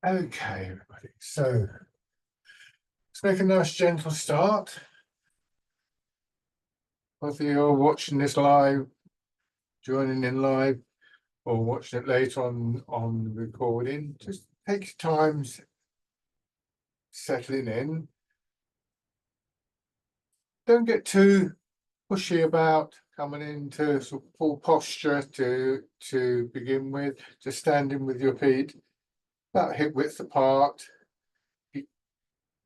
Okay, everybody. So let's make a nice gentle start. Whether you're watching this live, joining in live, or watching it later on the recording, just take your time settling in. Don't get too pushy about coming into sort of full posture to begin with. Just standing with your feet about hip width apart.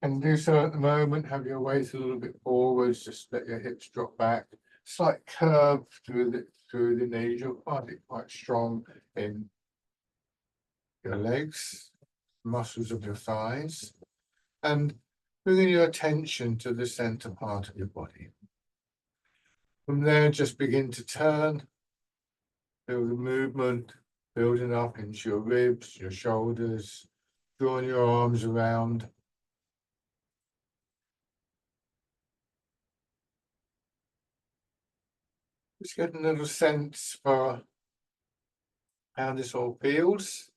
And do so at the moment, have your weight a little bit forwards, just let your hips drop back. Slight curve through the knees, you'll find it quite strong in your legs, muscles of your thighs, and bringing your attention to the center part of your body. From there, just begin to turn, feel the movement building up into your ribs, your shoulders, drawing your arms around. Just get a little sense for how this all feels.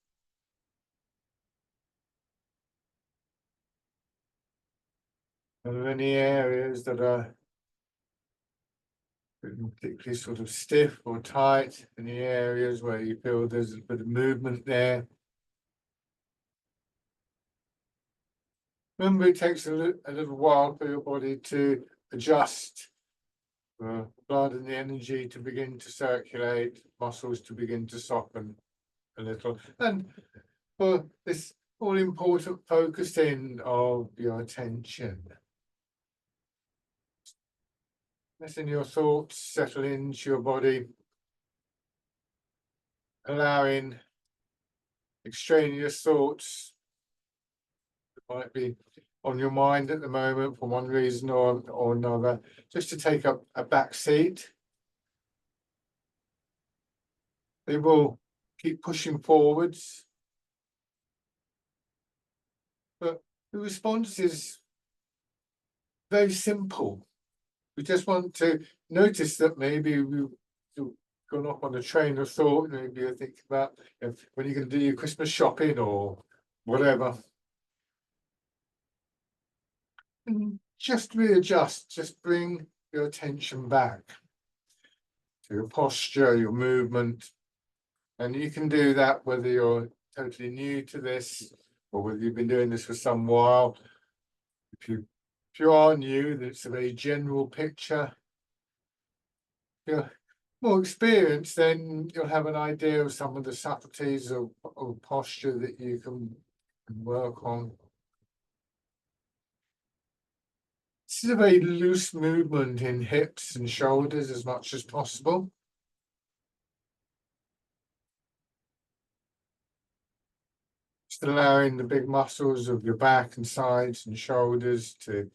Are there any areas that are particularly sort of stiff or tight? Any areas where you feel there's a bit of movement there? Remember, it takes a little while for your body to adjust, for blood and the energy to begin to circulate, muscles to begin to soften a little, and for this all important focusing of your attention. Letting your thoughts settle into your body, allowing extraneous thoughts that might be on your mind at the moment for one reason or another, just to take up a back seat. They will keep pushing forwards, but the response is very simple. We just want to notice that maybe we've gone off on a train of thought. Maybe you think about when you're going to do your Christmas shopping or whatever. And just readjust, just bring your attention back to your posture, your movement. And you can do that whether you're totally new to this or whether you've been doing this for some while. If you are new, it's a very general picture. If you're more experienced, then you'll have an idea of some of the subtleties of posture that you can work on. This is a very loose movement in hips and shoulders as much as possible. Just allowing the big muscles of your back and sides and shoulders to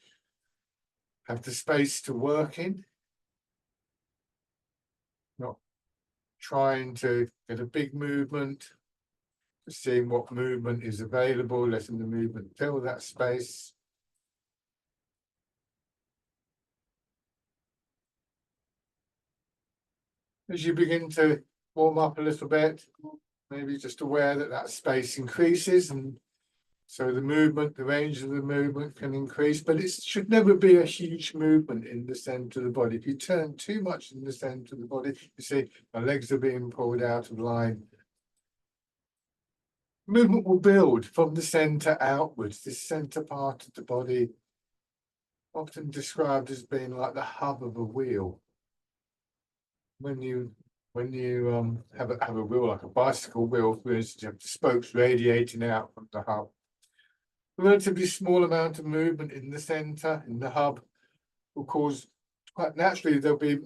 have the space to work in. Not trying to get a big movement, just seeing what movement is available, letting the movement fill that space. As you begin to warm up a little bit, maybe just aware that that space increases, and so the movement, the range of the movement can increase, but it should never be a huge movement in the center of the body. If you turn too much in the center of the body, you see my legs are being pulled out of line. Movement will build from the center outwards. This center part of the body, often described as being like the hub of a wheel. When you have a wheel like a bicycle wheel, for instance, you have the spokes radiating out from the hub. A relatively small amount of movement in the center, in the hub, will cause, quite naturally, there'll be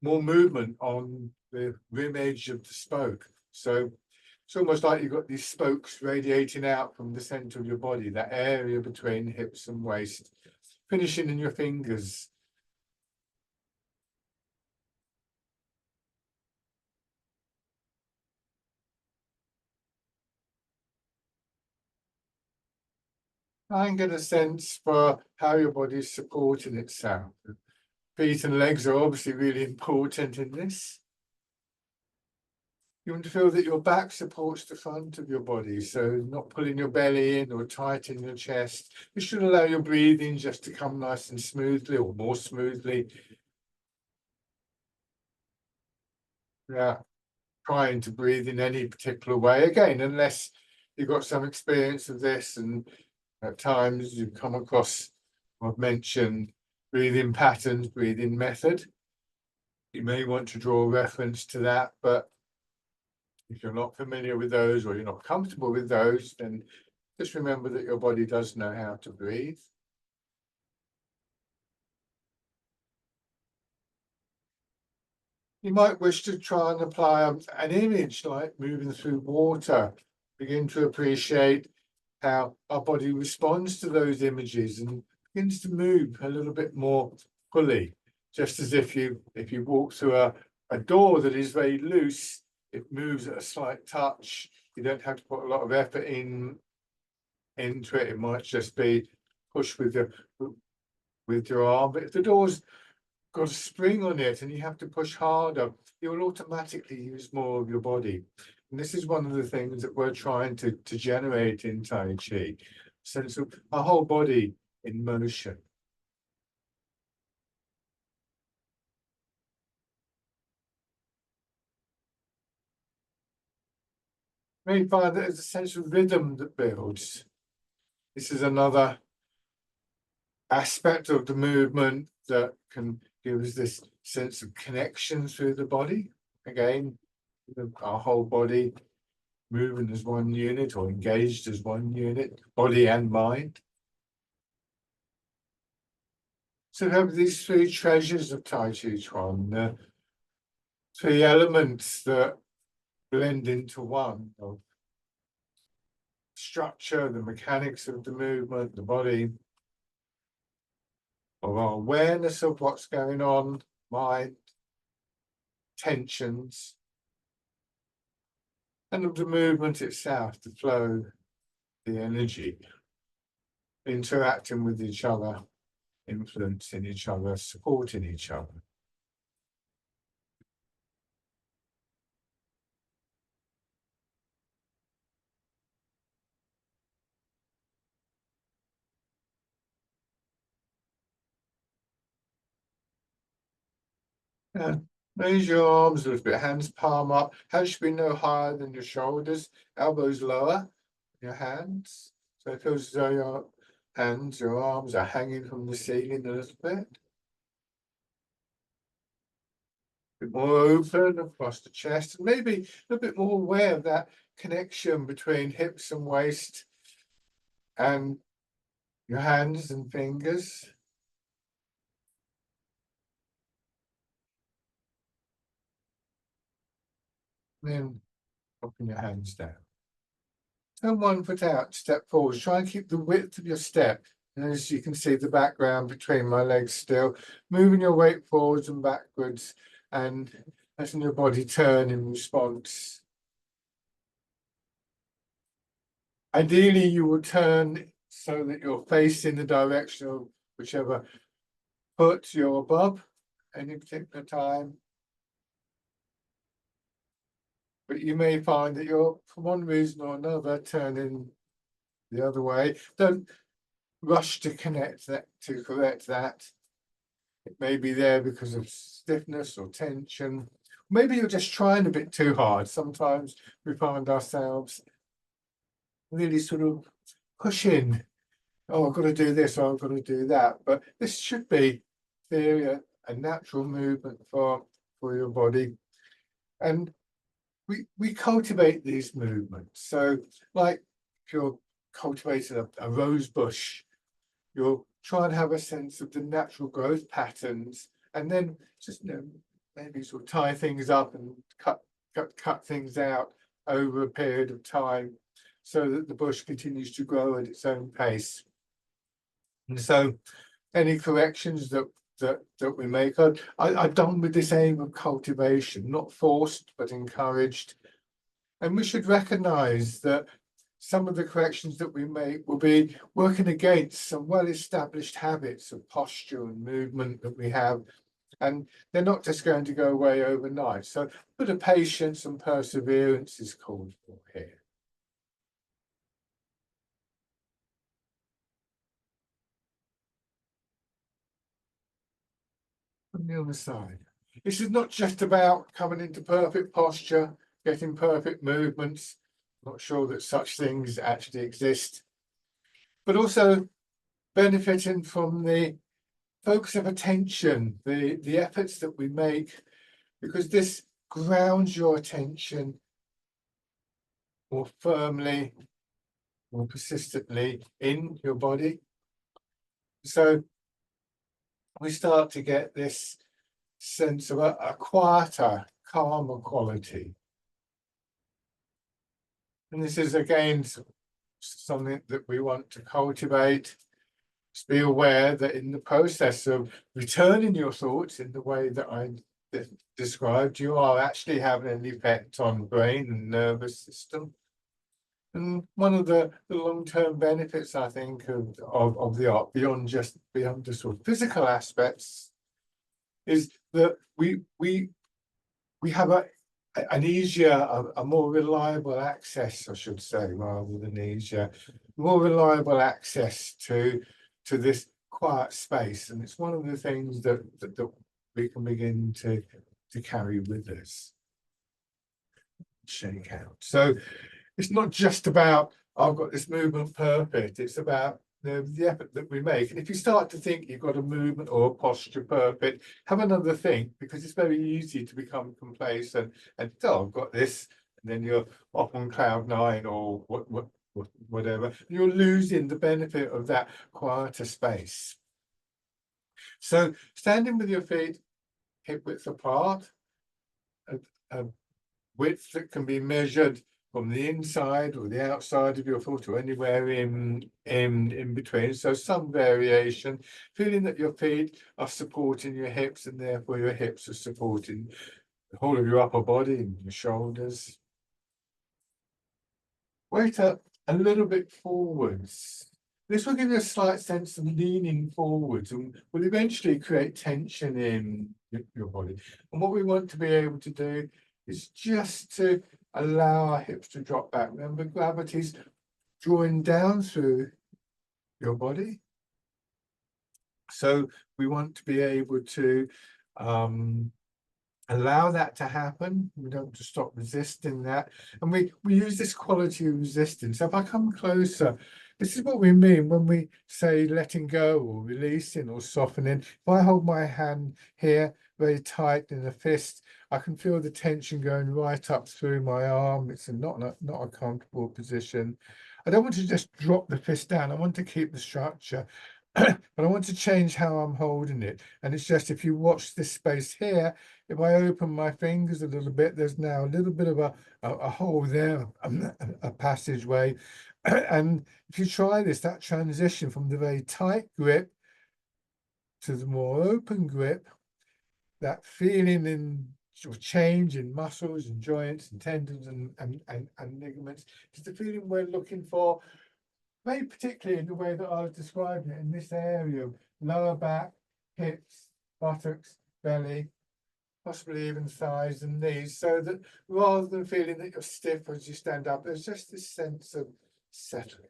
more movement on the rim edge of the spoke. So it's almost like you've got these spokes radiating out from the center of your body, that area between hips and waist, finishing in your fingers. Try and get a sense for how your body is supporting itself. Feet and legs are obviously really important in this. You want to feel that your back supports the front of your body, so not pulling your belly in or tighten your chest. You should allow your breathing just to come nice and smoothly, or more smoothly. Yeah, trying to breathe in any particular way. Again, unless you've got some experience of this, and at times you come across, I've mentioned, breathing patterns, breathing method. You may want to draw reference to that, but if you're not familiar with those or you're not comfortable with those, then just remember that your body does know how to breathe. You might wish to try and apply an image like moving through water. Begin to appreciate how our body responds to those images and begins to move a little bit more fully. Just as if you walk through a door that is very loose, it moves at a slight touch. You don't have to put a lot of effort into it. It might just be push with your arm. But if the door's got a spring on it and you have to push harder, you will automatically use more of your body. And this is one of the things that we're trying to generate in Tai Chi, sense of our whole body in motion. You may find that there's a sense of rhythm that builds. This is another aspect of the movement that can give us this sense of connection through the body. Again, our whole body moving as one unit or engaged as one unit, body and mind. So we have these three treasures of Tai Chi Chuan, the three elements that blend into one of structure, the mechanics of the movement, the body, of our awareness of what's going on, mind, tensions, and of the movement itself, the flow, the energy, interacting with each other, influencing each other, supporting each other. Yeah. Raise your arms a little bit, hands palm up. Hands should be no higher than your shoulders, elbows lower, your hands. So it feels as though your hands, your arms are hanging from the ceiling a little bit. A bit more open across the chest, and maybe a little bit more aware of that connection between hips and waist and your hands and fingers. Then dropping your hands down. Turn one foot out, step forward. Try and keep the width of your step. And as you can see, the background between my legs still. Moving your weight forwards and backwards and letting your body turn in response. Ideally, you will turn so that you're facing the direction of whichever foot you're above any particular time. But you may find that you're, for one reason or another, turning the other way. Don't rush to correct that. It may be there because of stiffness or tension. Maybe you're just trying a bit too hard. Sometimes we find ourselves really sort of pushing. Oh, I've got to do this, or I've got to do that. But this should be a natural movement for your body. And we cultivate these movements. So like if you're cultivating a rose bush, you'll try and have a sense of the natural growth patterns, and then just maybe sort of tie things up and cut things out over a period of time so that the bush continues to grow at its own pace. And so any corrections that we make are done with this aim of cultivation, not forced but encouraged. And we should recognize that some of the corrections that we make will be working against some well-established habits of posture and movement that we have And they're not just going to go away overnight. So a bit of patience and perseverance is called for here. On the other side, this is not just about coming into perfect posture, getting perfect movements. Not sure that such things actually exist, but also benefiting from the focus of attention, the efforts that we make, because this grounds your attention more firmly, more persistently in your body. So we start to get this sense of a quieter, calmer quality. And this is again something that we want to cultivate. Just be aware that in the process of returning your thoughts in the way that I described, you are actually having an effect on brain and nervous system. And one of the long-term benefits, I think, of the art, beyond the sort of physical aspects, is that we have an easier, a more reliable access, I should say, rather than easier, more reliable access to this quiet space. And it's one of the things that we can begin to carry with us. Shake out. So it's not just about, I've got this movement perfect. It's about the effort that we make. And if you start to think you've got a movement or a posture perfect, have another think, because it's very easy to become complacent and, oh, I've got this, and then you're off on cloud nine or whatever. You're losing the benefit of that quieter space. So standing with your feet hip width apart, a width that can be measured from the inside or the outside of your foot or anywhere in between. So some variation, feeling that your feet are supporting your hips and therefore your hips are supporting the whole of your upper body and your shoulders. Weight up a little bit forwards. This will give you a slight sense of leaning forwards and will eventually create tension in your body. And what we want to be able to do is just to allow our hips to drop back. Remember, gravity's drawing down through your body. So we want to be able to allow that to happen. We don't want to stop resisting that. And we use this quality of resistance. So if I come closer, this is what we mean when we say letting go or releasing or softening. If I hold my hand here very tight in a fist, I can feel the tension going right up through my arm. It's not a comfortable position. I don't want to just drop the fist down. I want to keep the structure. But I want to change how I'm holding it. And it's just, if you watch this space here, if I open my fingers a little bit, there's now a little bit of a hole there, a passageway. And if you try this, that transition from the very tight grip to the more open grip, that feeling in sort of change in muscles and joints and tendons and ligaments, is the feeling we're looking for, very particularly in the way that I was describing it in this area, lower back, hips, buttocks, belly, possibly even thighs and knees, so that rather than feeling that you're stiff as you stand up, there's just this sense of settling.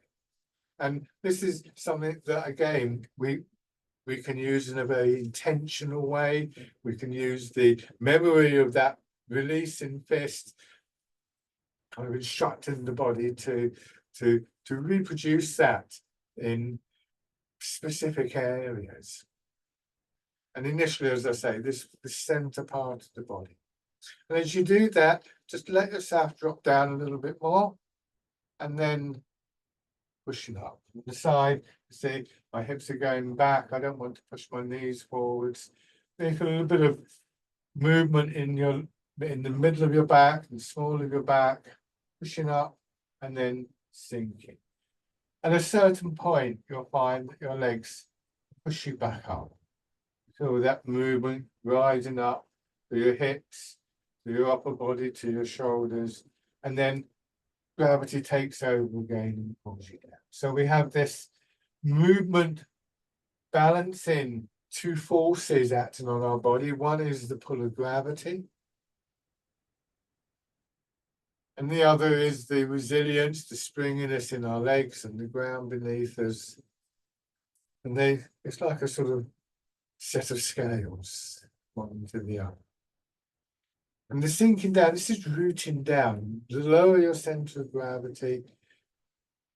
And this is something that, again, we can use in a very intentional way. We can use the memory of that releasing fist, kind of instructing the body to reproduce that in specific areas. And initially, as I say, the center part of the body. And as you do that, just let yourself drop down a little bit more, and then pushing up. On the side, see, my hips are going back. I don't want to push my knees forwards. Make a little bit of movement in the middle of your back and small of your back, pushing up and then sinking. At a certain point, you'll find that your legs push you back up. So that movement rising up to your hips, to your upper body, to your shoulders, and then gravity takes over again and pulls you down. So we have this movement balancing two forces acting on our body. One is the pull of gravity, and the other is the resilience, the springiness in our legs and the ground beneath us. And it's like a sort of set of scales, one to the other. And the sinking down, this is rooting down. The lower your center of gravity,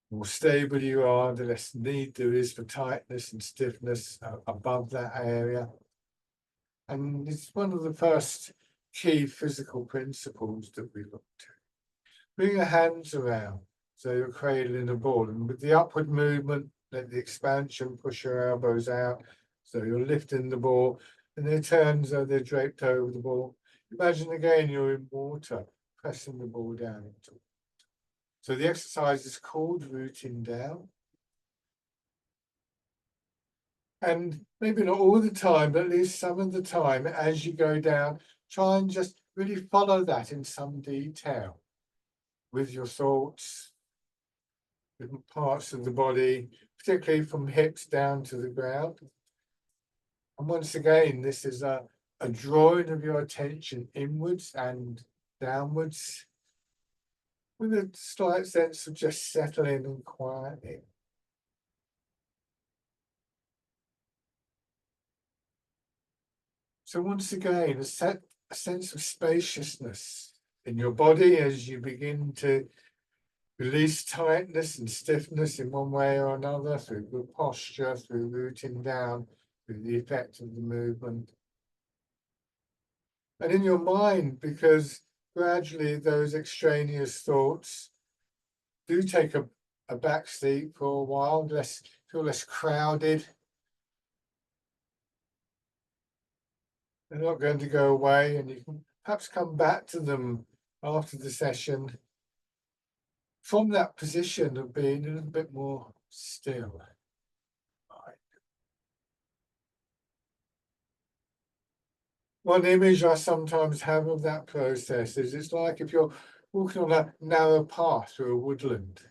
the more stable you are, the less need there is for tightness and stiffness above that area. And it's one of the first key physical principles that we look to. Bring your hands around so you're cradling a ball, and with the upward movement, let the expansion push your elbows out so you're lifting the ball, and they turn so they're draped over the ball. Imagine again you're in water, pressing the ball down into it. So the exercise is called rooting down. And maybe not all the time, but at least some of the time as you go down, try and just really follow that in some detail with your thoughts, different parts of the body, particularly from hips down to the ground. And once again, this is a drawing of your attention inwards and downwards with a slight sense of just settling and quieting. So once again, a sense of spaciousness in your body as you begin to release tightness and stiffness in one way or another through good posture, through rooting down, through the effect of the movement. And in your mind, because gradually those extraneous thoughts do take a back seat for a while, feel less crowded. They're not going to go away, and you can perhaps come back to them after the session from that position of being a little bit more still. One image I sometimes have of that process is it's like if you're walking on a narrow path through a woodland,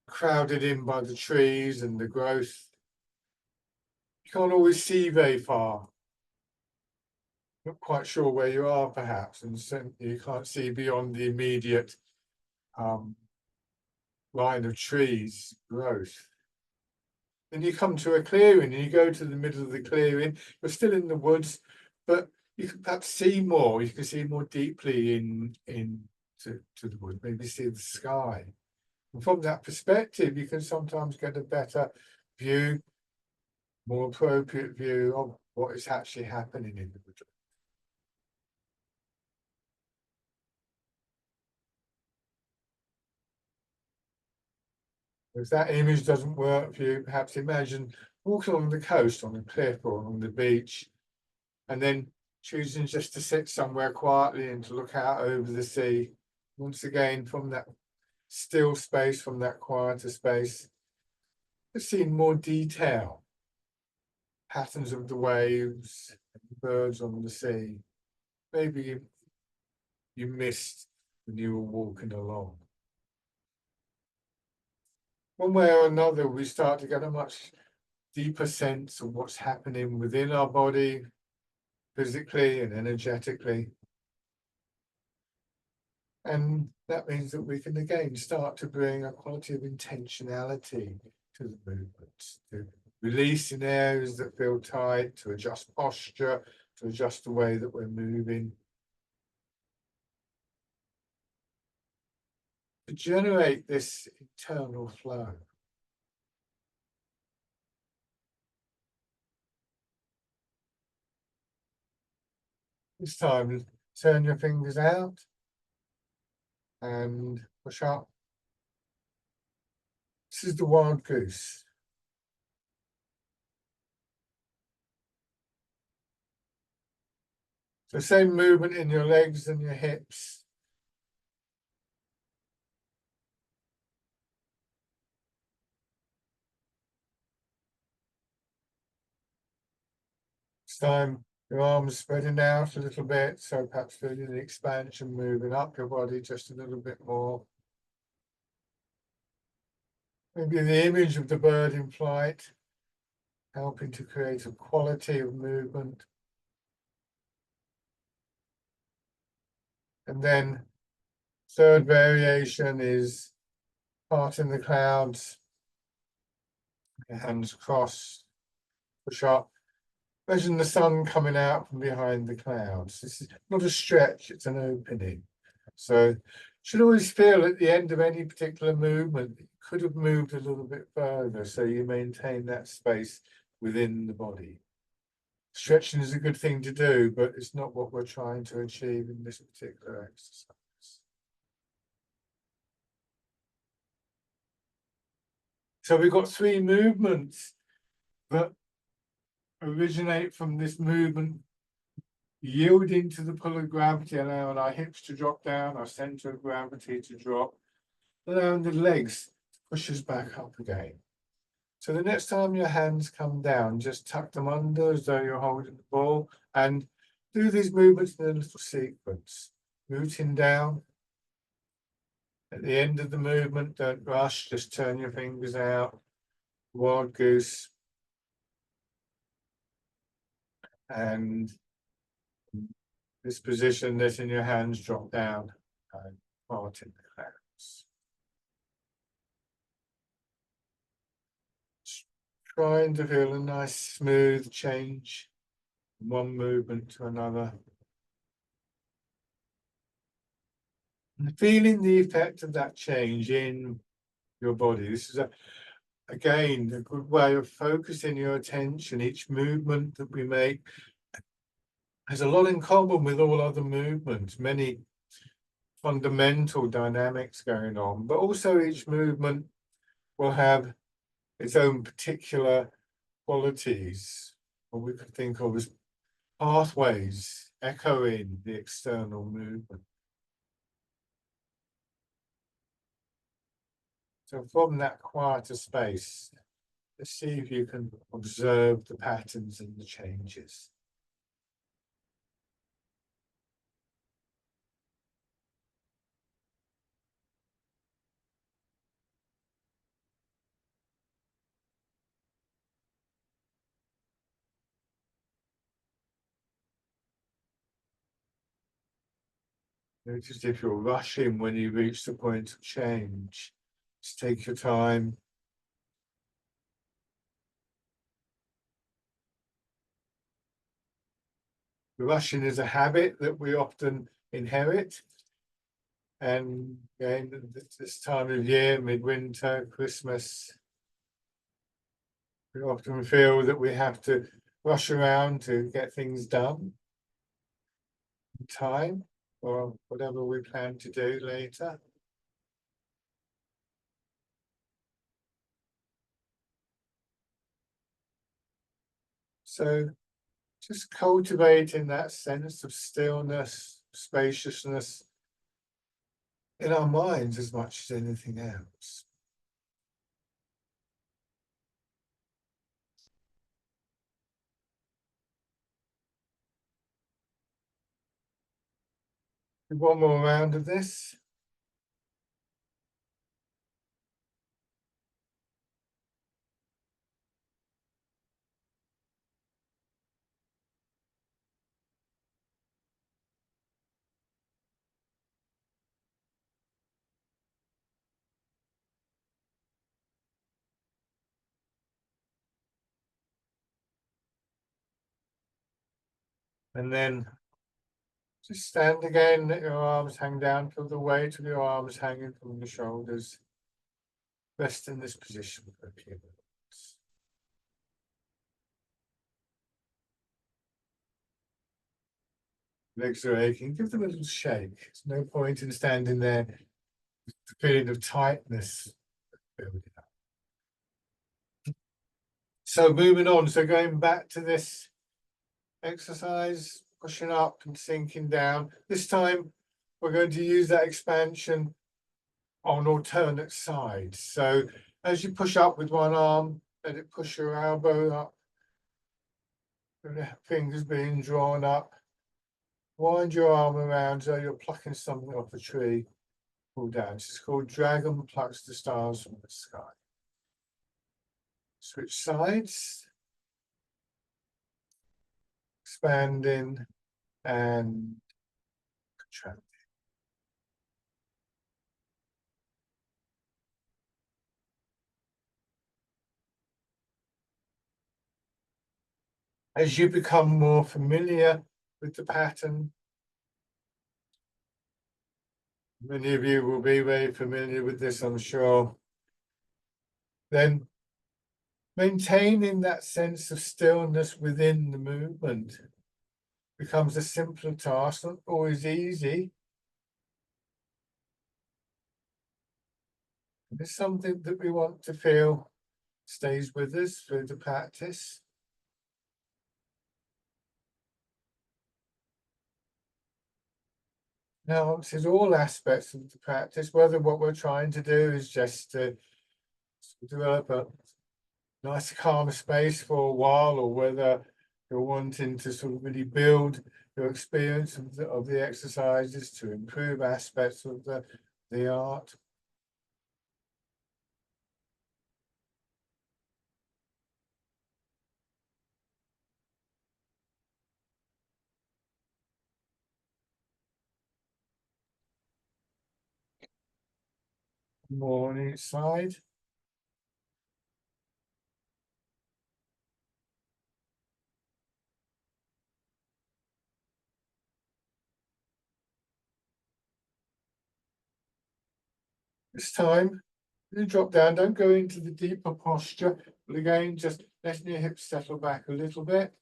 crowded in by the trees and the growth. You can't always see very far. Not quite sure where you are, perhaps, and certainly you can't see beyond the immediate line of trees growth. Then you come to a clearing and you go to the middle of the clearing. You're still in the woods, but you can perhaps see more. You can see more deeply into the woods, maybe see the sky. And from that perspective, you can sometimes get a better view, more appropriate view of what is actually happening in the wood. If that image doesn't work for you, perhaps imagine walking along the coast, on a cliff or on the beach, and then choosing just to sit somewhere quietly and to look out over the sea. Once again, from that still space, from that quieter space, just seeing more detail, patterns of the waves, and birds on the sea. Maybe you missed when you were walking along. One way or another, we start to get a much deeper sense of what's happening within our body, physically and energetically. And that means that we can again start to bring a quality of intentionality to the movements, to release in areas that feel tight, to adjust posture, to adjust the way that we're moving. To generate this internal flow. This time, turn your fingers out and push up. This is the wild goose. So same movement in your legs and your hips. This time, your arms spreading out a little bit, so perhaps feeling the expansion moving up your body just a little bit more. Maybe the image of the bird in flight helping to create a quality of movement. And then third variation is parting the clouds, your hands crossed, push up. Imagine the sun coming out from behind the clouds. This is not a stretch, it's an opening. So you should always feel at the end of any particular movement that you could have moved a little bit further, so you maintain that space within the body. Stretching is a good thing to do, but it's not what we're trying to achieve in this particular exercise. So we've got three movements that originate from this movement, yielding to the pull of gravity, allowing our hips to drop down, our center of gravity to drop, allowing the legs to push us back up again. So the next time your hands come down, just tuck them under as though you're holding the ball, and do these movements in a little sequence. Rooting down. At the end of the movement, don't rush, just turn your fingers out. Wild goose. And this position, letting your hands drop down and parting the clouds. Trying to feel a nice smooth change from one movement to another. And feeling the effect of that change in your body. This is again a good way of focusing your attention. Each movement that we make has a lot in common with all other movements, many fundamental dynamics going on, but also each movement will have its own particular qualities, what we could think of as pathways echoing the external movement. So from that quieter space, let's see if you can observe the patterns and the changes. Notice if you're rushing when you reach the point of change. Just take your time. Rushing is a habit that we often inherit. And again, this time of year, midwinter, Christmas, we often feel that we have to rush around to get things done in time or whatever we plan to do later. So just cultivating that sense of stillness, spaciousness in our minds as much as anything else. One more round of this. And then just stand again, let your arms hang down, feel the weight of your arms hanging from the shoulders. Rest in this position for a few minutes. Legs are aching, give them a little shake. There's no point in standing there with the feeling of tightness building up. So moving on, so going back to this exercise, pushing up and sinking down. This time we're going to use that expansion on alternate sides. So as you push up with one arm, let it push your elbow up. The fingers being drawn up. Wind your arm around as though you're plucking something off a tree. Pull down. It's called Dragon Plucks the Stars from the Sky. Switch sides. expanding and contracting. As you become more familiar with the pattern, many of you will be very familiar with this, I'm sure, then maintaining that sense of stillness within the movement becomes a simpler task, not always easy. It's something that we want to feel stays with us through the practice. Now, this is all aspects of the practice, whether what we're trying to do is just to develop a nice calm space for a while, or whether you're wanting to sort of really build your experience of the exercises to improve aspects of the art. More on each side. This time, you drop down, don't go into the deeper posture, but again, just letting your hips settle back a little bit.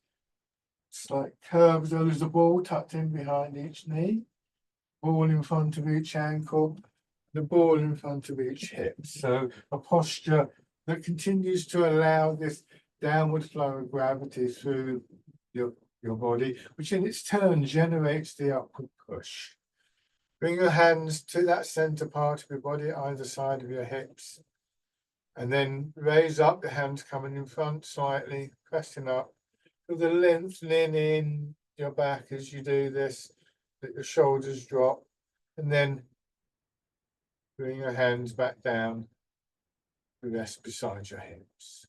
Slight curves, there's the ball tucked in behind each knee, ball in front of each ankle, the ball in front of each hip. So a posture that continues to allow this downward flow of gravity through your body, which in its turn generates the upward push. Bring your hands to that center part of your body, either side of your hips, and then raise up, the hands coming in front slightly, pressing up. Feel the lengthening in your back as you do this, that your shoulders drop, and then bring your hands back down to rest beside your hips.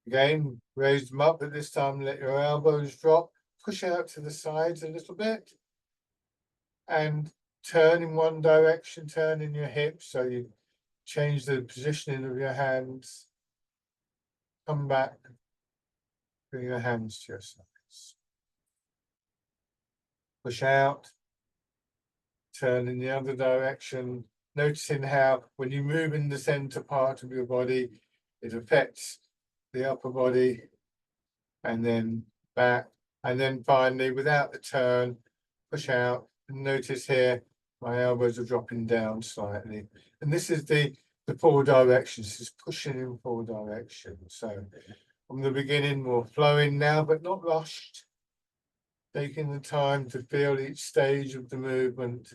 Again, raise them up, but this time let your elbows drop, push out to the sides a little bit, and turn in one direction, turn in your hips, so you change the positioning of your hands. Come back, bring your hands to your sides. Push out, turn in the other direction, noticing how when you move in the center part of your body, it affects the upper body, and then back, and then finally, without the turn, push out. And notice here, my elbows are dropping down slightly. And this is the 4 directions, this is pushing in 4 directions. So from the beginning, we're flowing now, but not rushed. Taking the time to feel each stage of the movement.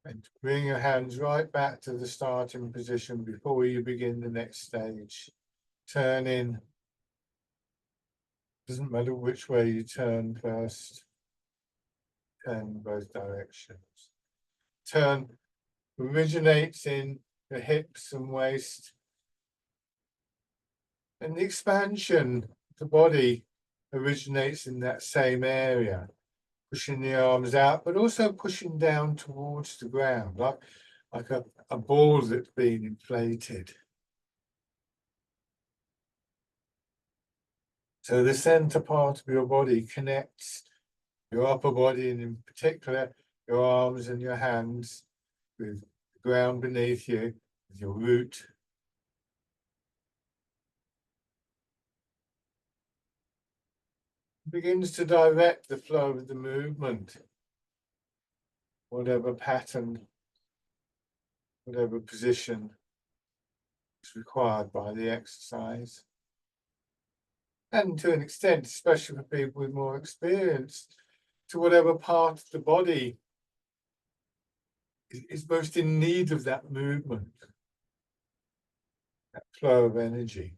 And bring your hands right back to the starting position before you begin the next stage. Turn in. Doesn't matter which way you turn first. Turn both directions. Turn originates in the hips and waist. And the expansion of the body originates in that same area. Pushing the arms out, but also pushing down towards the ground, like a ball that's been inflated. So the center part of your body connects your upper body, and in particular, your arms and your hands, with the ground beneath you, with your root. Begins to direct the flow of the movement, whatever pattern, whatever position is required by the exercise. And to an extent, especially for people with more experience, to whatever part of the body is most in need of that movement, that flow of energy.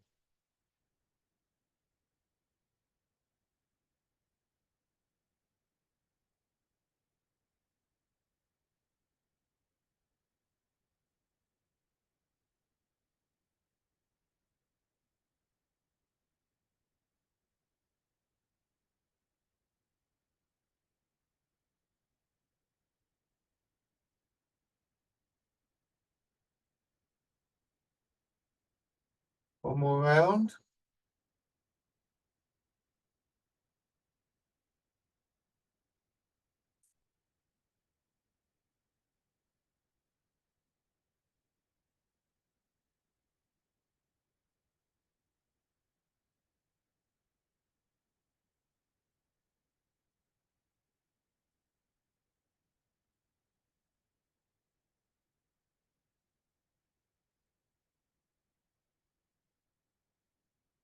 One more round.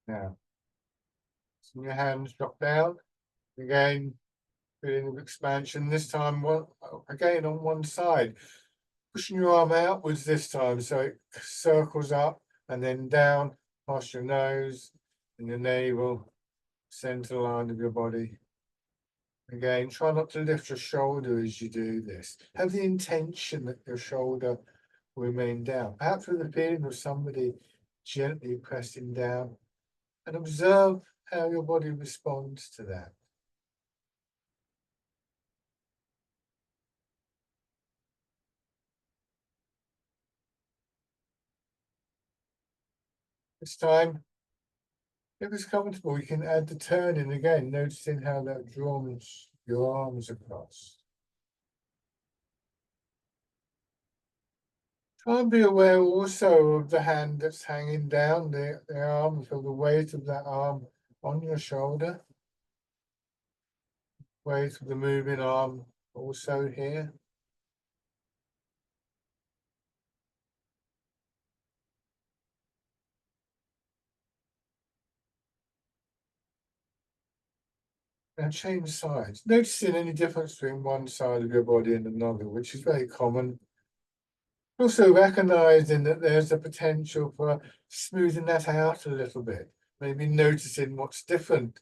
Now, so your hands drop down. Again, feeling of expansion. This time, again on one side. Pushing your arm outwards this time, so it circles up and then down past your nose and your navel, center line of your body. Again, try not to lift your shoulder as you do this. Have the intention that your shoulder will remain down, perhaps with the feeling of somebody gently pressing down, and observe how your body responds to that. This time, if it's comfortable, you can add the turning again, noticing how that draws your arms across. Try and be aware also of the hand that's hanging down, the arm, feel the weight of that arm on your shoulder. Weight of the moving arm also here. Now change sides. Noticing any difference between one side of your body and another, which is very common. Also recognizing that there's a potential for smoothing that out a little bit. Maybe noticing what's different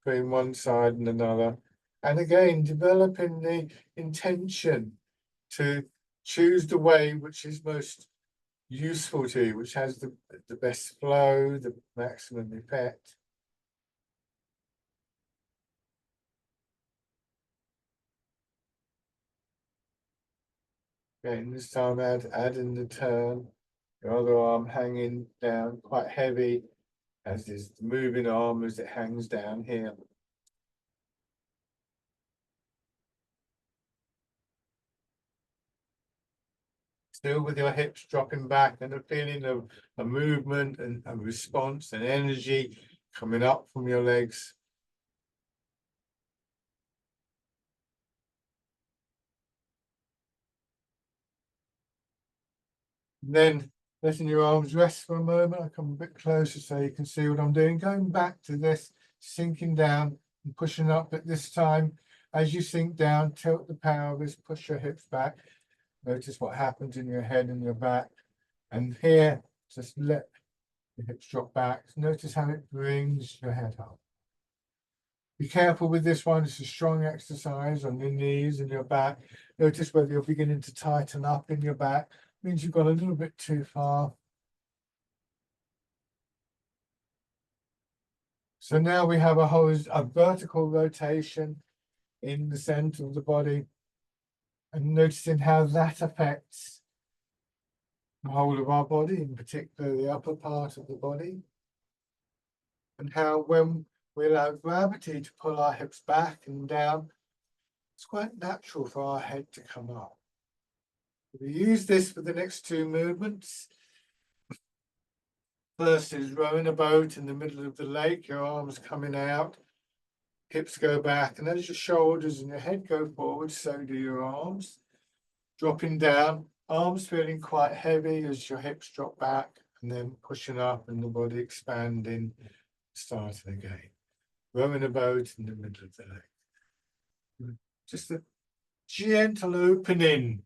between one side and another. And again, developing the intention to choose the way which is most useful to you, which has the best flow, the maximum effect. Again, this time add in the turn, your other arm hanging down quite heavy, as is the moving arm as it hangs down here. Still with your hips dropping back and a feeling of a movement and a response and energy coming up from your legs. And then letting your arms rest for a moment. I come a bit closer so you can see what I'm doing. Going back to this, sinking down and pushing up, but this time, as you sink down, tilt the pelvis, push your hips back. Notice what happens in your head and your back. And here, just let the hips drop back. Notice how it brings your head up. Be careful with this one. It's a strong exercise on your knees and your back. Notice whether you're beginning to tighten up in your back. Means you've got a little bit too far. So now we have a vertical rotation in the center of the body, and noticing how that affects the whole of our body, in particular the upper part of the body, and how when we allow gravity to pull our hips back and down, it's quite natural for our head to come up. We use this for the next two movements. First is rowing a boat in the middle of the lake, your arms coming out, hips go back, and as your shoulders and your head go forward, so do your arms. Dropping down, arms feeling quite heavy as your hips drop back, and then pushing up and the body expanding, starting again. Rowing a boat in the middle of the lake. Just a gentle opening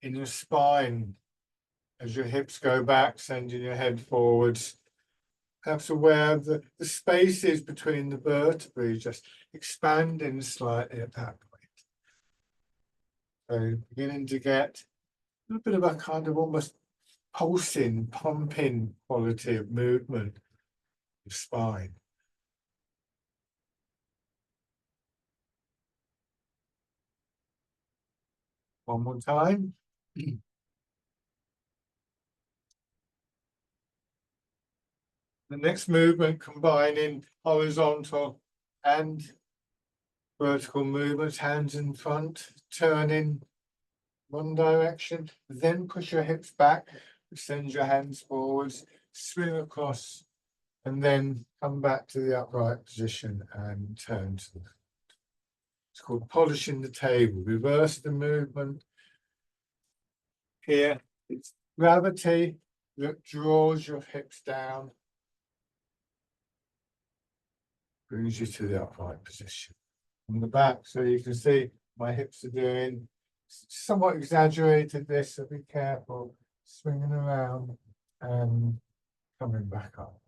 in your spine as your hips go back, sending your head forwards. Perhaps aware of the spaces between the vertebrae, just expanding slightly at that point. So beginning to get a little bit of a kind of almost pulsing, pumping quality of movement of spine. One more time. The next movement combining horizontal and vertical movements, hands in front, turning one direction, then push your hips back, extend your hands forwards, swing across, and then come back to the upright position and turn to the. It's called polishing the table. Reverse the movement. Here, it's gravity that draws your hips down, brings you to the upright position. On the back, so you can see my hips are doing somewhat exaggerated this, so be careful, swinging around and coming back up.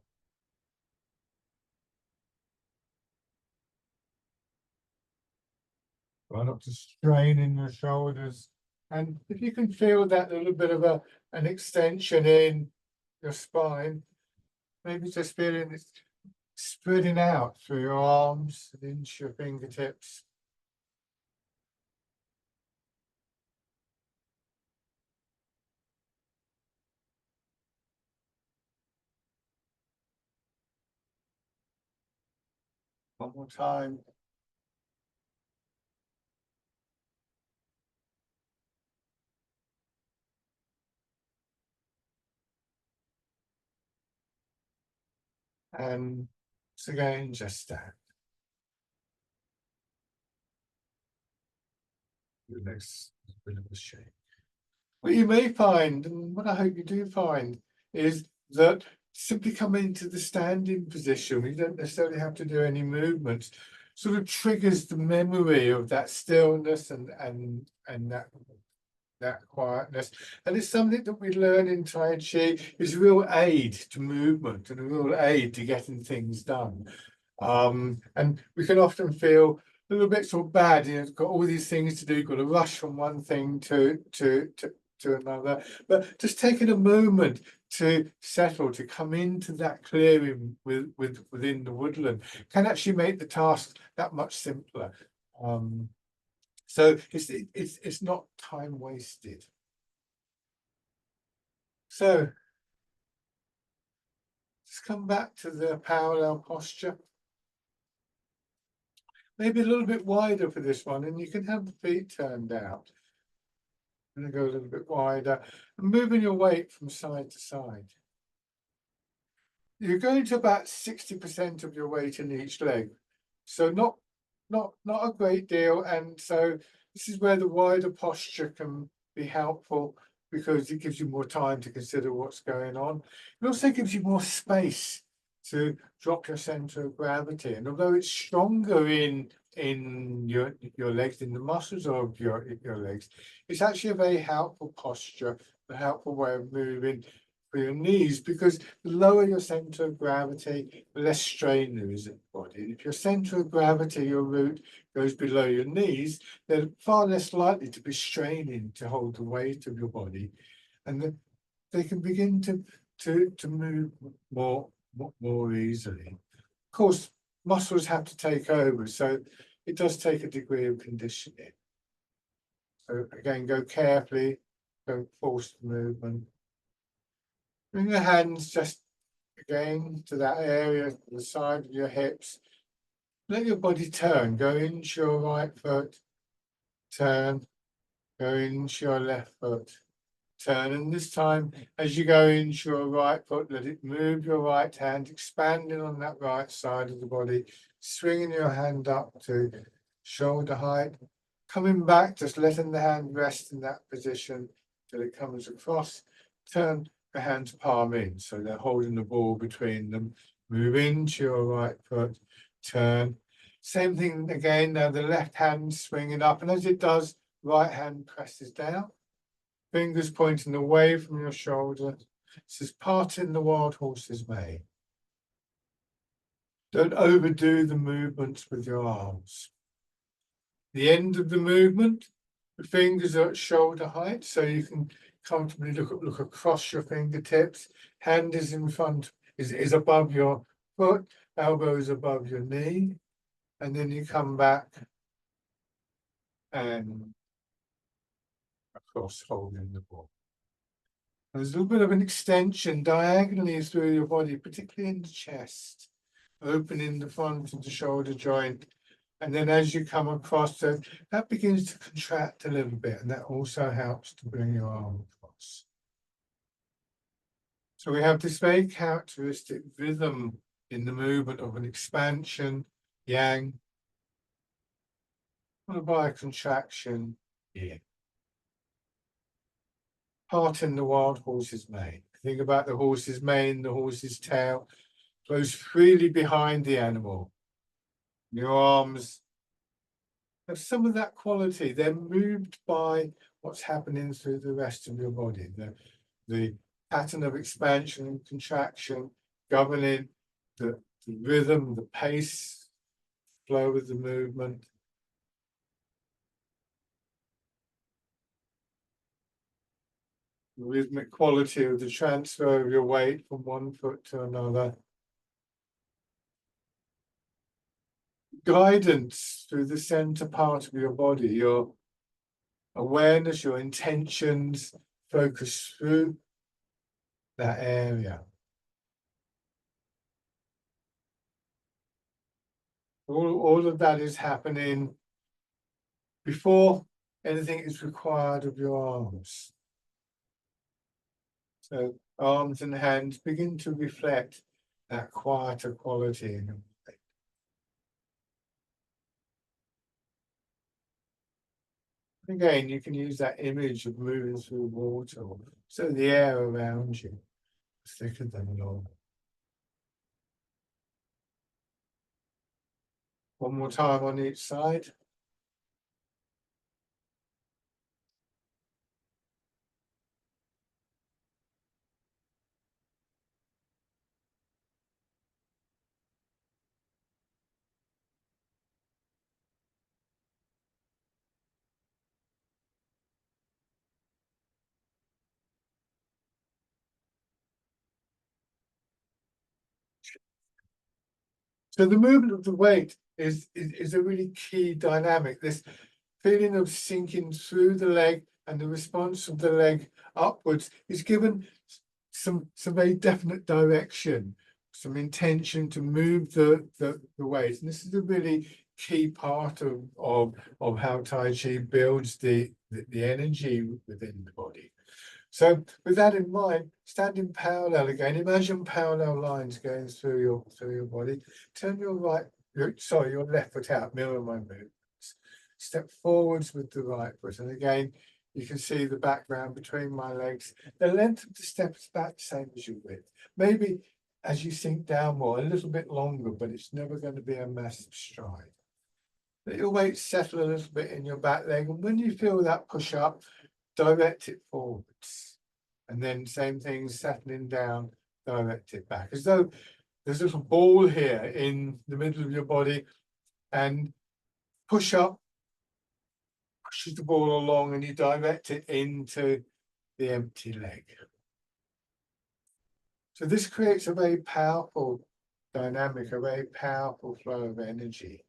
Try not to strain in your shoulders. And if you can feel that little bit of an extension in your spine, maybe just feeling it spreading out through your arms and into your fingertips. One more time. And once again, just stand. The next bit of a shake. What you may find, and what I hope you do find, is that simply coming into the standing position, you don't necessarily have to do any movements, sort of triggers the memory of that stillness and that quietness. And it's something that we learn in Tai Chi, is a real aid to movement and a real aid to getting things done. And we can often feel a little bit sort of bad, you know, got all these things to do, got to rush from one thing to another. But just taking a moment to settle, to come into that clearing within the woodland, can actually make the task that much simpler. So it's not time wasted. So let's come back to the parallel posture. Maybe a little bit wider for this one, and you can have the feet turned out. I'm going to go a little bit wider and moving your weight from side to side. You're going to about 60% of your weight in each leg. So not a great deal. And so this is where the wider posture can be helpful, because it gives you more time to consider what's going on. It also gives you more space to drop your center of gravity. And although it's stronger in your legs, in the muscles of your legs, it's actually a very helpful posture, a helpful way of moving for your knees, because the lower your center of gravity, the less strain there is in the body. If your center of gravity, your root, goes below your knees, they're far less likely to be straining to hold the weight of your body, and they can begin to move more easily. Of course, muscles have to take over, so it does take a degree of conditioning. So again, go carefully, don't force the movement. Bring your hands just again to that area, to the side of your hips. Let your body turn. Go into your right foot, turn. Go into your left foot, turn. And this time, as you go into your right foot, let it move your right hand, expanding on that right side of the body, swinging your hand up to shoulder height. Coming back, just letting the hand rest in that position till it comes across. Turn the hands palm in, so they're holding the ball between them. Move into your right foot, turn. Same thing again, now the left hand swinging up, and as it does, right hand presses down. Fingers pointing away from your shoulder. This is parting the wild horse's mane. Don't overdo the movements with your arms. The end of the movement, the fingers are at shoulder height, so you can comfortably look across your fingertips. Hand is in front, is above your foot, elbow is above your knee, and then you come back and across, holding the ball. There's a little bit of an extension diagonally through your body, particularly in the chest, opening the front of the shoulder joint. And then as you come across, that begins to contract a little bit, and that also helps to bring your arm across. So we have this very characteristic rhythm in the movement of an expansion, yang, followed by a contraction, yin. Part in the wild horse's mane. Think about the horse's mane, the horse's tail flows freely behind the animal. Your arms have some of that quality. They're moved by what's happening through the rest of your body. The pattern of expansion and contraction governing the rhythm, the pace, flow of the movement. The rhythmic quality of the transfer of your weight from one foot to another. Guidance through the center part of your body, your awareness, your intentions focus through that area. All of that is happening before anything is required of your arms. So arms and hands begin to reflect that quieter quality in them. Again, you can use that image of moving through water, so the air around you is thicker than normal. One more time on each side. So the movement of the weight is a really key dynamic. This feeling of sinking through the leg and the response of the leg upwards is given some very definite direction, some intention to move the weight. And this is a really key part of how Tai Chi builds the energy within the body. So with that in mind, standing parallel again, imagine parallel lines going through your body. Turn your your left foot out, mirror my movements. Step forwards with the right foot. And again, you can see the background between my legs. The length of the step is about the same as your width. Maybe as you sink down more, a little bit longer, but it's never going to be a massive stride. Let your weight settle a little bit in your back leg. And when you feel that push up, direct it forwards. And then same thing, settling down, direct it back. As though there's a little ball here in the middle of your body, and push up, pushes the ball along, and you direct it into the empty leg. So this creates a very powerful dynamic, a very powerful flow of energy.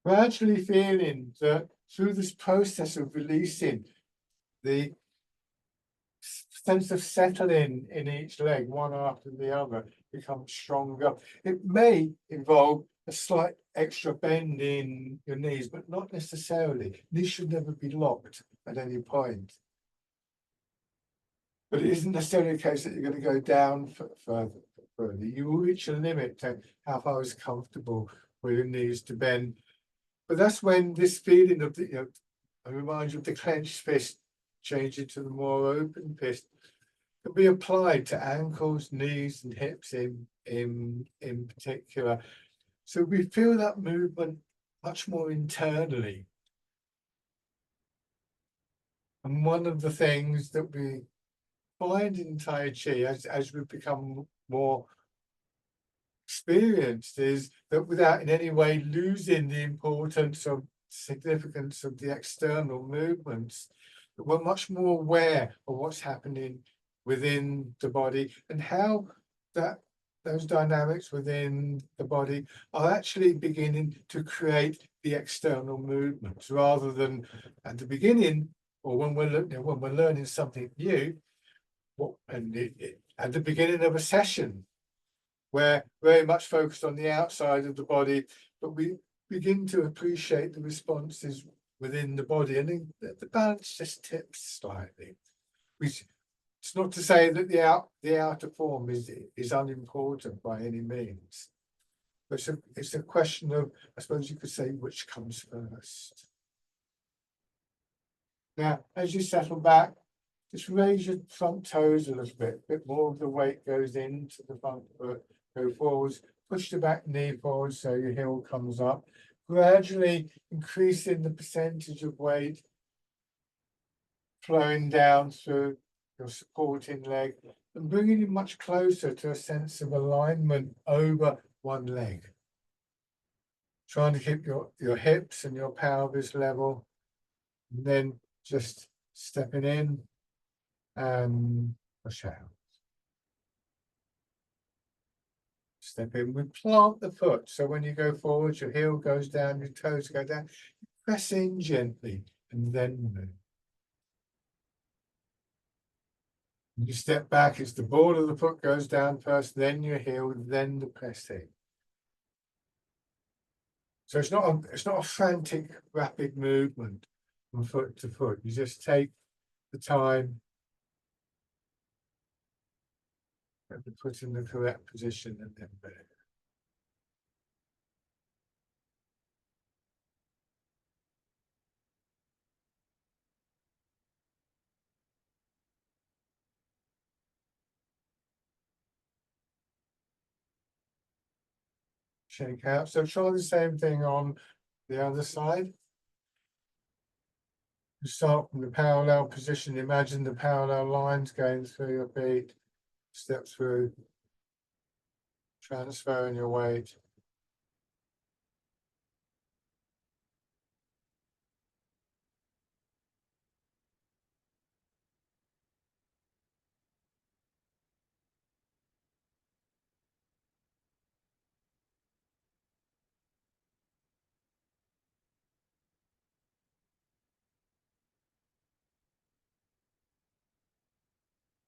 Gradually feeling that through this process of releasing, the sense of settling in each leg, one after the other, becomes stronger. It may involve a slight extra bend in your knees, but not necessarily. These should never be locked at any point. But it isn't necessarily a case that you're going to go down further. You will reach a limit to how far is comfortable for your knees to bend. But that's when this feeling of the, I remind you of the clenched fist changing to the more open fist, can be applied to ankles, knees, and hips in particular. So we feel that movement much more internally. And one of the things that we find in Tai Chi as we become more experienced is that without in any way losing the importance or significance of the external movements, that we're much more aware of what's happening within the body and how those dynamics within the body are actually beginning to create the external movements, rather than at the beginning or when we're learning something new, at the beginning of a session, we're very much focused on the outside of the body, but we begin to appreciate the responses within the body, and then the balance just tips slightly. It's not to say that the outer form is unimportant by any means. But it's a question of, I suppose you could say, which comes first. Now, as you settle back, just raise your front toes a little bit. A bit more of the weight goes into the front foot. Go forwards. Push the back knee forward so your heel comes up. Gradually increasing the percentage of weight flowing down through your supporting leg and bringing you much closer to a sense of alignment over one leg. Trying to keep your hips and your pelvis level, and then just stepping in and push out. Step in, we plant the foot. So when you go forward, your heel goes down, your toes go down. Press in gently and then move. When you step back, it's the ball of the foot goes down first, then your heel, then the pressing. So it's not a frantic, rapid movement from foot to foot. You just take the time and put in the correct position and then move. Shake out. So try the same thing on the other side. You start from the parallel position. Imagine the parallel lines going through your feet. Step through, transferring your weight.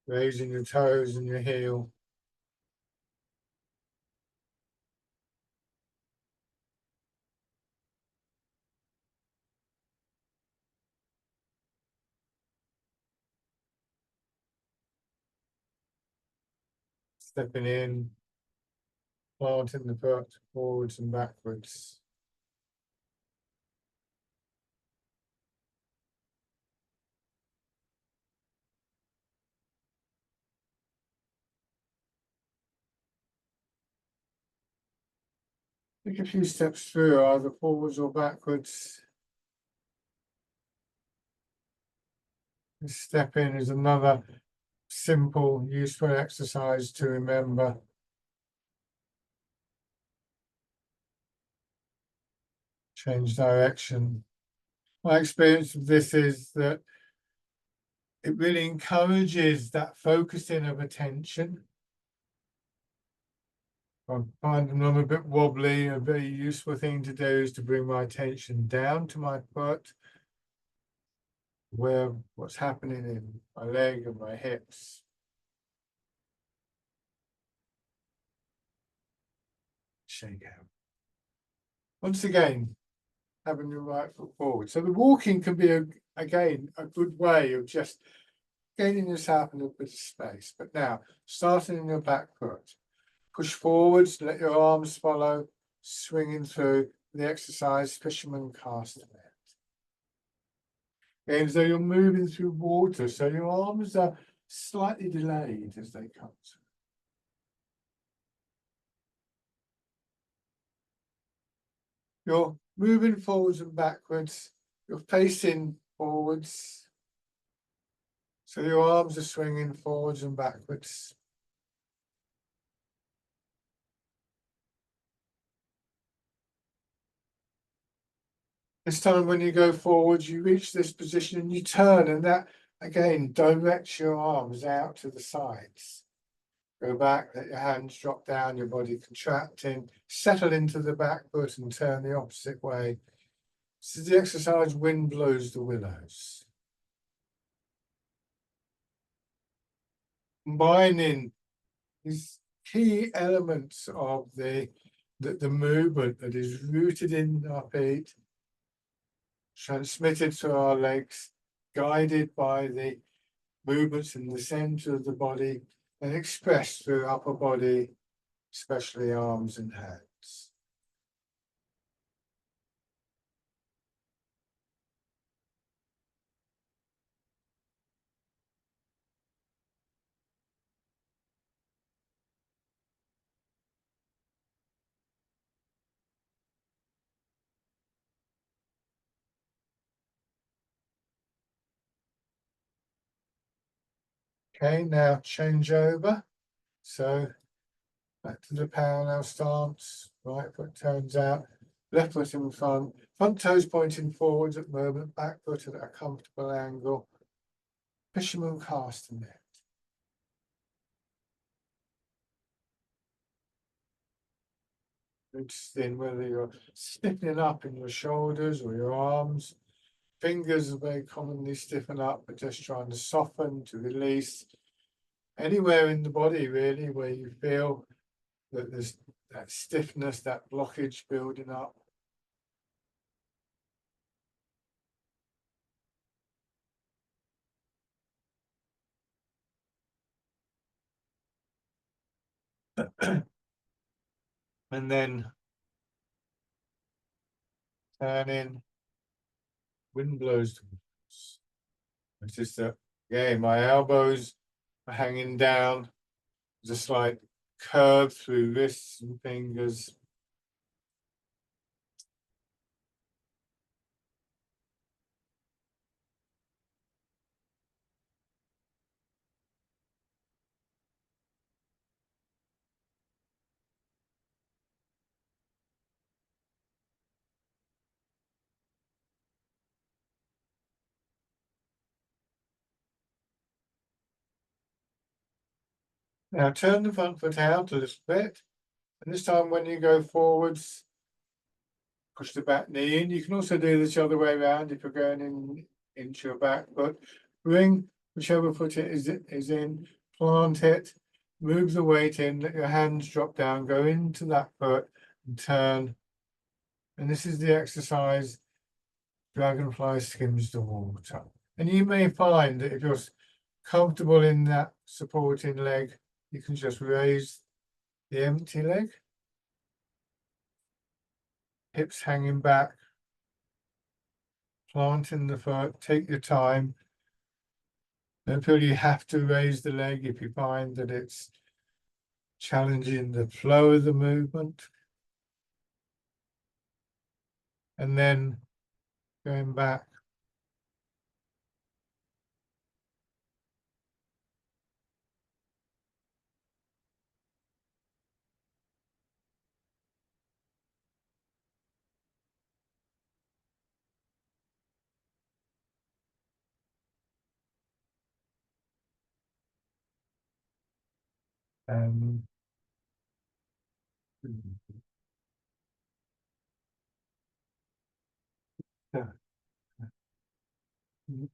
Raising your toes and your heel. Stepping in, planting the foot forwards and backwards. Take a few steps through, either forwards or backwards. Step in is another simple, useful exercise to remember. Change direction. My experience of this is that it really encourages that focusing of attention. I find them a bit wobbly. A very useful thing to do is to bring my attention down to my foot, where what's happening in my leg and my hips. Shake out. Once again, having your right foot forward. So the walking can be, again, a good way of just gaining yourself a little bit of space. But now, starting in your back foot. Push forwards, let your arms follow, swinging through the exercise, fisherman castanet. Again, as though you're moving through water, so your arms are slightly delayed as they come through. You're moving forwards and backwards, you're facing forwards, so your arms are swinging forwards and backwards. This time when you go forwards, you reach this position and you turn, and that, again, directs your arms out to the sides. Go back, let your hands drop down, your body contracting, settle into the back foot and turn the opposite way. This is the exercise Wind Blows the Willows. combining these key elements of the movement that is rooted in our feet, transmitted to our legs, guided by the movements in the center of the body, and expressed through upper body, especially arms and hands. Okay, now change over. So back to the parallel stance. Right foot turns out, left foot in front, front toes pointing forwards at the moment, back foot at a comfortable angle. Fisherman cast in there. Interesting whether you're stiffening up in your shoulders or your arms. Fingers are very commonly stiffen up, but just trying to soften, to release. Anywhere in the body, really, where you feel that there's that stiffness, that blockage building up. And then turn in, wind blows. It's just that, yeah, my elbows are hanging down, just like curve through wrists and fingers. Now turn the front foot out a little bit. And this time when you go forwards, push the back knee in. You can also do this the other way around if you're going in into your back foot. Bring whichever foot it is in, plant it, move the weight in, let your hands drop down, go into that foot and turn. And this is the exercise, dragonfly skims the water. And you may find that if you're comfortable in that supporting leg, you can just raise the empty leg. Hips hanging back, planting the foot, take your time. Don't feel you have to raise the leg if you find that it's challenging the flow of the movement. And then going back. Um,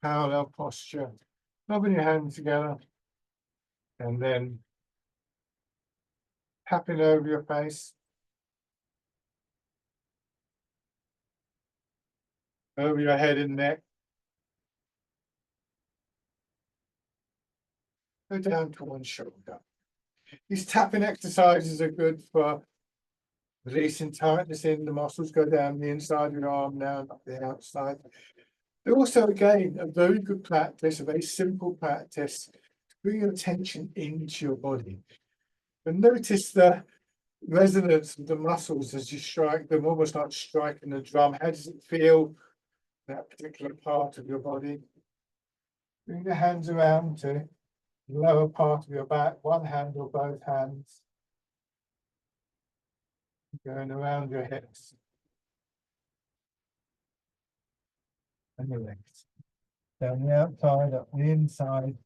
Parallel posture, rubbing your hands together and then tapping over your face, over your head and neck. Go down to one shoulder. These tapping exercises are good for releasing tightness in the muscles, go down the inside of your arm now, not the outside. They're also, again, a very good practice, a very simple practice to bring your attention into your body. And notice the resonance of the muscles as you strike them, almost like striking a drum. How does it feel, that particular part of your body? Bring your hands around to the lower part of your back, one hand or both hands. Going around your hips and your legs. Down the outside, up the inside.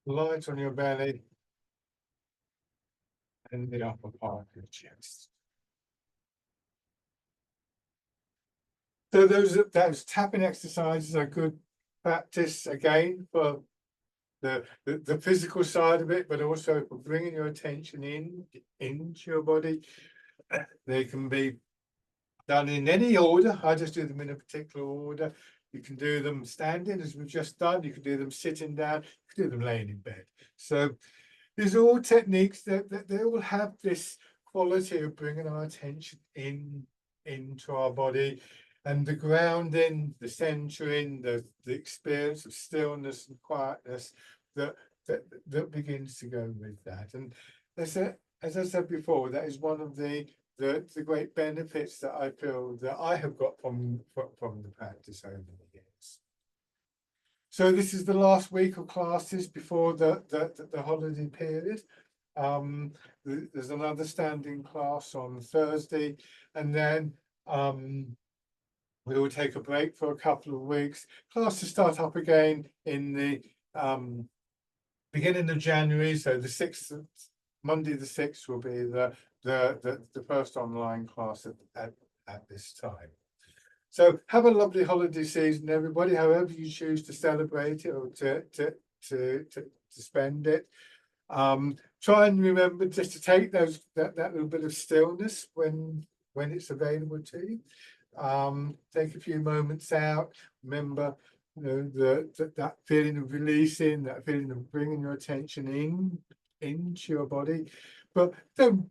Light on your belly and the upper part of your chest. So those tapping exercises are good practice again for the physical side of it, but also for bringing your attention into your body. They can be done in any order. I just do them in a particular order. You can do them standing, as we've just done. You can do them sitting down. You can do them laying in bed. So these are all techniques that they all have this quality of bringing our attention into our body, and the grounding, the centering, the experience of stillness and quietness that begins to go with that. And as I said before, that is one of the great benefits that I feel that I have got from the practice over the years. So this is the last week of classes before the holiday period. There's another standing class on Thursday, and then we will take a break for a couple of weeks. Classes start up again in the beginning of January. So the 6th, Monday the 6th, will be the first online class at this time. So have a lovely holiday season, everybody, however you choose to celebrate it or to spend it. Try and remember just to take that little bit of stillness when it's available to you. Take a few moments out. Remember, you know, that feeling of releasing, that feeling of bringing your attention into your body, but don't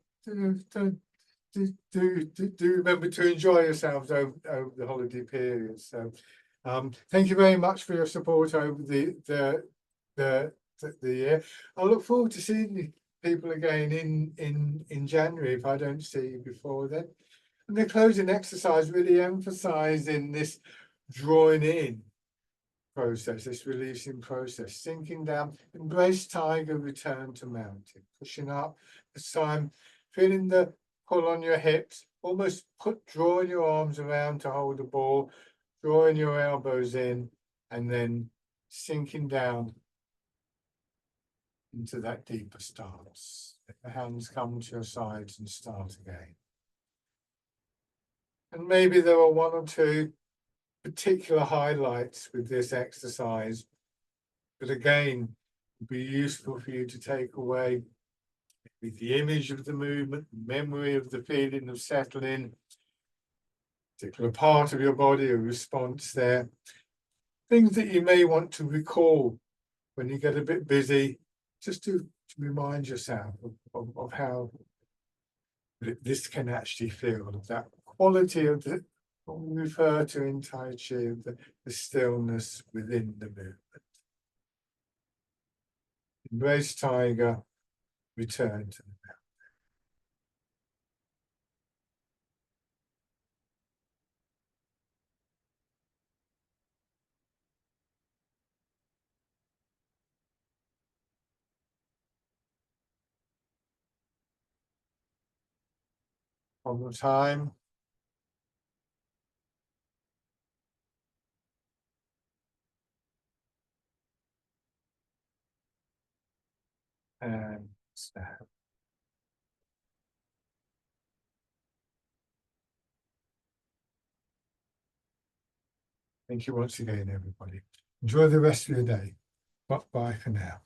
remember to enjoy yourselves over the holiday period. So thank you very much for your support over the year. I look forward to seeing people again in January if I don't see you before then. And the closing exercise really emphasizing this drawing in process, this releasing process, sinking down, embrace tiger, return to mountain, pushing up this time, feeling the pull on your hips, almost drawing your arms around to hold the ball, drawing your elbows in, and then sinking down into that deeper stance. Let the hands come to your sides and start again. And maybe there are one or two particular highlights with this exercise, but again, would be useful for you to take away with the image of the movement, memory of the feeling of settling, particular part of your body, a response there. Things that you may want to recall when you get a bit busy, just to remind yourself of how this can actually feel, of that quality of what we refer to in Tai Chi, of the stillness within the movement. Embrace tiger, return to the mountain. One more time. And snap. Thank you once again, everybody. Enjoy the rest of your day. Bye for now.